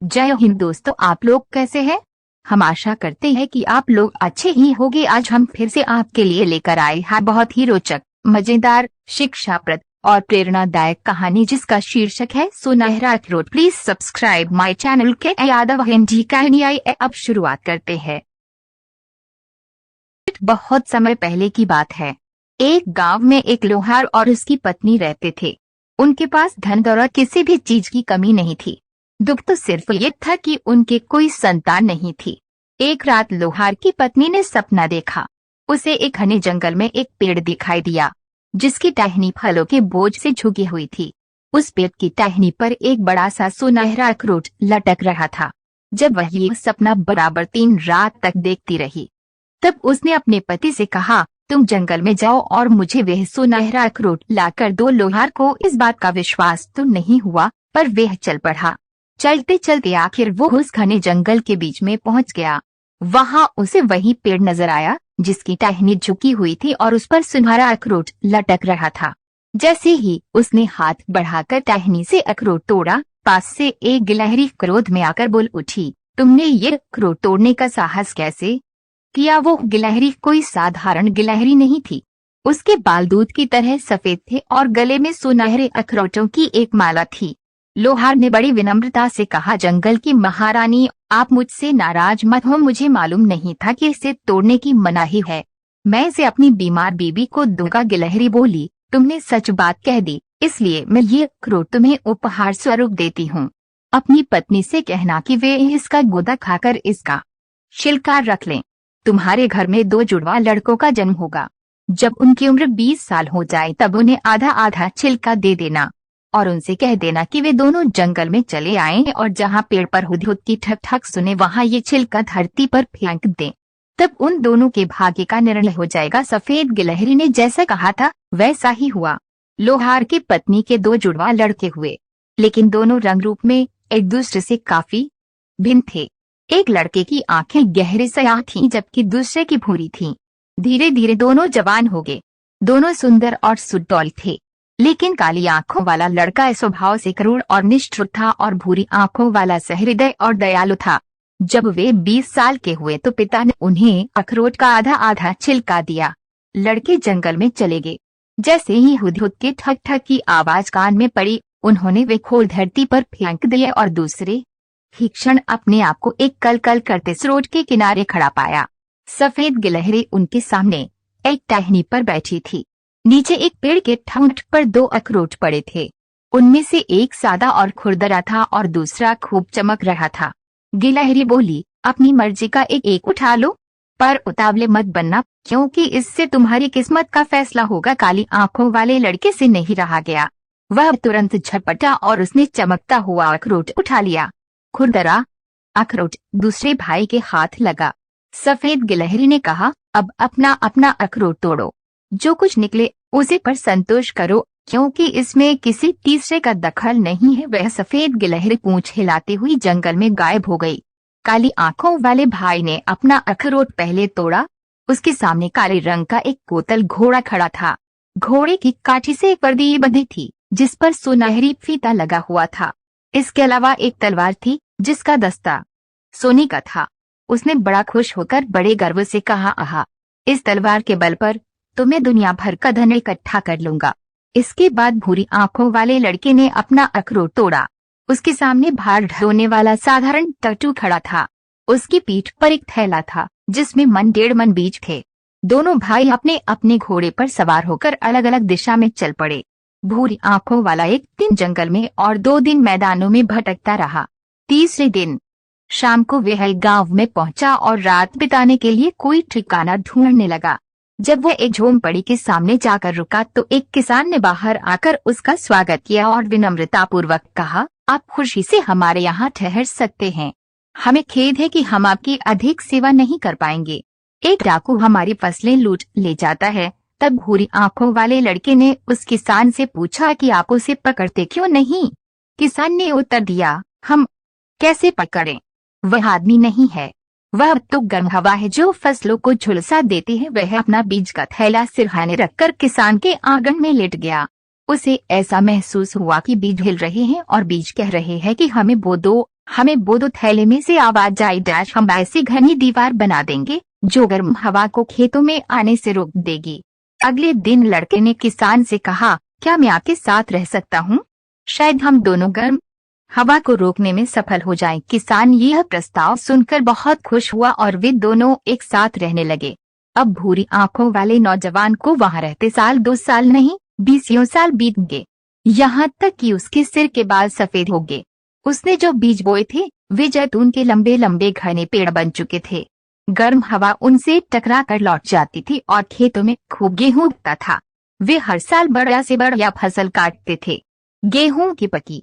जय हिंद दोस्तों, आप लोग कैसे हैं। हम आशा करते हैं कि आप लोग अच्छे ही होंगे। आज हम फिर से आपके लिए लेकर आए हैं बहुत ही रोचक, मजेदार, शिक्षाप्रद और प्रेरणादायक कहानी जिसका शीर्षक है सुनहरा अखरोट। प्लीज सब्सक्राइब माय चैनल के यादव हिंदी कहानी। अब शुरुआत करते हैं। बहुत समय पहले की बात है। एक गांव में एक लोहार और उसकी पत्नी रहते थे। उनके पास धन दौलत किसी भी चीज की कमी नहीं थी। दुख तो सिर्फ ये था कि उनके कोई संतान नहीं थी। एक रात लोहार की पत्नी ने सपना देखा। उसे एक घने जंगल में एक पेड़ दिखाई दिया जिसकी टहनी फलों के बोझ से झुकी हुई थी। उस पेड़ की टहनी पर एक बड़ा सा सुनहरा अखरोट लटक रहा था। जब वह ये सपना बराबर 3 रात तक देखती रही, तब उसने अपने पति से कहा, तुम जंगल में जाओ और मुझे वह सुनहरा अखरोट लाकर दो। लोहार को इस बात का विश्वास तो नहीं हुआ, पर वह चल पड़ा। चलते चलते आखिर वो उस घने जंगल के बीच में पहुंच गया। वहां उसे वही पेड़ नजर आया जिसकी टहनी झुकी हुई थी और उस पर सुनहरा अखरोट लटक रहा था। जैसे ही उसने हाथ बढ़ाकर टहनी से अखरोट तोड़ा, पास से एक गिलहरी क्रोध में आकर बोल उठी, तुमने ये अखरोट तोड़ने का साहस कैसे किया। वो गिलहरी कोई साधारण गिलहरी नहीं थी। उसके बाल दूध की तरह सफेद थे और गले में सुनहरे अखरोटों की एक माला थी। लोहार ने बड़ी विनम्रता से कहा, जंगल की महारानी, आप मुझसे नाराज मत हो। मुझे मालूम नहीं था कि इसे तोड़ने की मनाही है। मैं इसे अपनी बीमार बीबी को दूंगा। गिलहरी बोली, तुमने सच बात कह दी, इसलिए मैं ये अखरोट तुम्हें उपहार स्वरूप देती हूँ। अपनी पत्नी से कहना कि वे इसका गूदा खाकर इसका छिलका रख लें। तुम्हारे घर में 2 जुड़वा लड़कों का जन्म होगा। जब उनकी उम्र 20 साल हो जाए तब उन्हें आधा आधा छिलका दे देना और उनसे कह देना कि वे दोनों जंगल में चले आएं और जहां पेड़ पर हुदहुद की ठक ठक सुने वहां ये छिलका धरती पर फेंक दें। तब उन दोनों के भाग्य का निर्णय हो जाएगा। सफेद गिलहरी ने जैसा कहा था वैसा ही हुआ। लोहार की पत्नी के 2 जुड़वा लड़के हुए, लेकिन दोनों रंग रूप में एक दूसरे से काफी भिन्न थे। एक लड़के की आंखें गहरे स्याह थीं जबकि दूसरे की भूरी थीं। धीरे धीरे दोनों जवान हो गए। दोनों सुंदर और सुडौल थे, लेकिन काली आंखों वाला लड़का स्वभाव से क्रूर और निष्ठुर था और भूरी आंखों वाला सहृदय और दयालु था। जब वे 20 साल के हुए तो पिता ने उन्हें अखरोट का आधा आधा छिलका दिया। लड़के जंगल में चले गए। जैसे ही हुदहुद के ठक ठक की आवाज कान में पड़ी, उन्होंने वे खोल धरती पर फेंक दिए और दूसरे ही क्षण अपने आप को एक कल कल करते स्रोत के किनारे खड़ा पाया। सफेद गिलहरी उनके सामने एक टहनी पर बैठी थी। नीचे एक पेड़ के ठूंठ पर 2 अखरोट पड़े थे। उनमें से एक सादा और खुरदरा था और दूसरा खूब चमक रहा था। गिलहरी बोली, अपनी मर्जी का एक एक उठा लो, पर उतावले मत बनना, क्योंकि इससे तुम्हारी किस्मत का फैसला होगा। काली आंखों वाले लड़के से नहीं रहा गया। वह तुरंत झपटा और उसने चमकता हुआ अखरोट उठा लिया। खुरदरा अखरोट दूसरे भाई के हाथ लगा। सफेद गिलहरी ने कहा, अब अपना अपना अखरोट तोड़ो, जो कुछ निकले उसे पर संतोष करो, क्योंकि इसमें किसी तीसरे का दखल नहीं है। वह सफेद गिलहरी पूंछ हिलाती हुई जंगल में गायब हो गई। काली आंखों वाले भाई ने अपना अखरोट पहले तोड़ा। उसके सामने काले रंग का एक कोतल घोड़ा खड़ा था। घोड़े की काठी से एक वर्दी बंधी थी जिस पर सुनहरी फीता लगा हुआ था। इसके अलावा एक तलवार थी जिसका दस्ता सोने का था। उसने बड़ा खुश होकर बड़े गर्व से कहा, आहा, इस तलवार के बल पर तो मैं दुनिया भर का धन इकट्ठा कर लूंगा। इसके बाद भूरी आंखों वाले लड़के ने अपना अखरोट तोड़ा। उसके सामने भार ढोने वाला साधारण टट्टू खड़ा था। उसकी पीठ पर एक थैला था जिसमें 1.5 मन बीज थे। दोनों भाई अपने अपने घोड़े पर सवार होकर अलग अलग दिशा में चल पड़े। भूरी आंखों वाला एक दिन जंगल में और 2 दिन मैदानों में भटकता रहा। तीसरे दिन शाम को वह गांव में पहुंचा और रात बिताने के लिए कोई ठिकाना ढूंढने लगा। जब वह एक झोंपड़ी के सामने जाकर रुका तो एक किसान ने बाहर आकर उसका स्वागत किया और विनम्रतापूर्वक कहा, आप खुशी से हमारे यहाँ ठहर सकते हैं। हमें खेद है कि हम आपकी अधिक सेवा नहीं कर पाएंगे। एक डाकू हमारी फसलें लूट ले जाता है। तब भूरी आंखों वाले लड़के ने उस किसान से पूछा कि आप उसे पकड़ते क्यों नहीं। किसान ने उत्तर दिया, हम कैसे पकड़ें, वह आदमी नहीं है, वह तो गर्म हवा है जो फसलों को झुलसा देती है। वह अपना बीज का थैला सिरहाने रखकर किसान के आंगन में लेट गया। उसे ऐसा महसूस हुआ कि बीज हिल रहे हैं और बीज कह रहे हैं कि हमें बो दो। हमें बोधो थैले में से आवाज आई डैश हम ऐसी घनी दीवार बना देंगे जो गर्म हवा को खेतों में आने से रोक देगी। अगले दिन लड़के ने किसान से कहा, क्या मैं आपके साथ रह सकता हूँ? शायद हम दोनों गर्म हवा को रोकने में सफल हो जाएं। किसान यह प्रस्ताव सुनकर बहुत खुश हुआ और वे दोनों एक साथ रहने लगे। अब भूरी आंखों वाले नौजवान को वहां रहते साल 2 साल नहीं 20 साल बीत गए, यहाँ तक कि उसके सिर के बाल सफेद हो गए। उसने जो बीज बोए थे वे जैतून के लंबे लंबे घने पेड़ बन चुके थे। गर्म हवा उनसे टकरा कर लौट जाती थी और खेतों में खूब गेहूं उगता था। वे हर साल बढ़िया से बढ़िया फसल काटते थे। गेहूं की पकी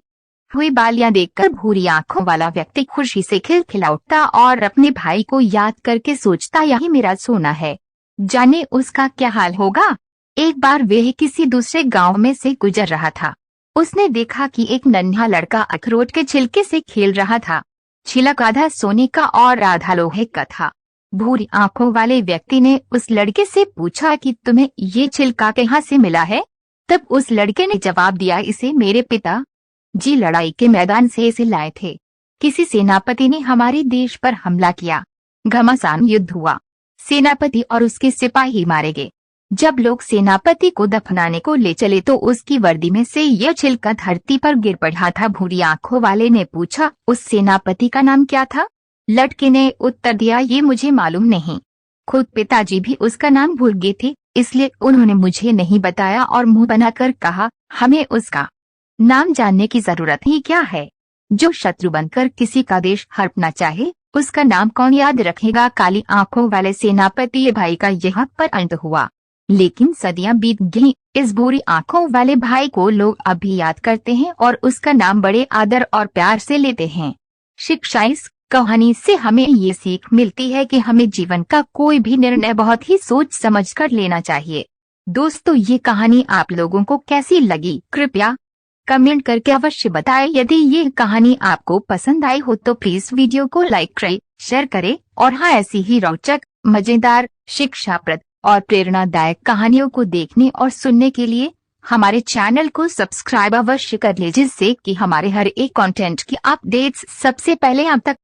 हुई बालियां देखकर भूरी आंखों वाला व्यक्ति खुशी से खिलखिला उठता और अपने भाई को याद करके सोचता, यही मेरा सोना है, जाने उसका क्या हाल होगा। एक बार वह किसी दूसरे गांव में से गुजर रहा था। उसने देखा कि एक नन्हा लड़का अखरोट के छिलके से खेल रहा था। छिलक आधा सोने का और आधा लोहे का था। भूरी आंखों वाले व्यक्ति ने उस लड़के से पूछा कि तुम्हें ये छिलका कहाँ से मिला है? तब उस लड़के ने जवाब दिया, इसे मेरे पिता जी लड़ाई के मैदान से इसे लाए थे। किसी सेनापति ने हमारे देश पर हमला किया, घमासान युद्ध हुआ, सेनापति और उसके सिपाही मारे गए। जब लोग सेनापति को दफनाने को ले चले तो उसकी वर्दी में से यह छिलका धरती पर गिर पड़ा था। भूरी आंखों वाले ने पूछा, उस सेनापति का नाम क्या था? लड़के ने उत्तर दिया, ये मुझे मालूम नहीं, खुद पिताजी भी उसका नाम भूल गए थे, इसलिए उन्होंने मुझे नहीं बताया और मुंह बनाकर कहा, हमें उसका नाम जानने की जरूरत ही क्या है। जो शत्रु बनकर किसी का देश हड़पना चाहे उसका नाम कौन याद रखेगा। काली आंखों वाले सेनापति भाई का यहाँ पर अंत हुआ, लेकिन सदियां बीत गईं। इस बुरी आंखों वाले भाई को लोग अभी याद करते हैं और उसका नाम बड़े आदर और प्यार से लेते हैं। शिक्षा, इस कहानी से हमें ये सीख मिलती है कि हमें जीवन का कोई भी निर्णय बहुत ही सोच समझ कर लेना चाहिए। दोस्तों, ये कहानी आप लोगों को कैसी लगी कृपया कमेंट करके अवश्य बताएं। यदि ये कहानी आपको पसंद आई हो तो प्लीज वीडियो को लाइक करें, शेयर करें और हाँ, ऐसी ही रोचक, मजेदार, शिक्षाप्रद और प्रेरणादायक कहानियों को देखने और सुनने के लिए हमारे चैनल को सब्सक्राइब अवश्य कर लें, जिससे कि हमारे हर एक कंटेंट की अपडेट्स सबसे पहले आप तक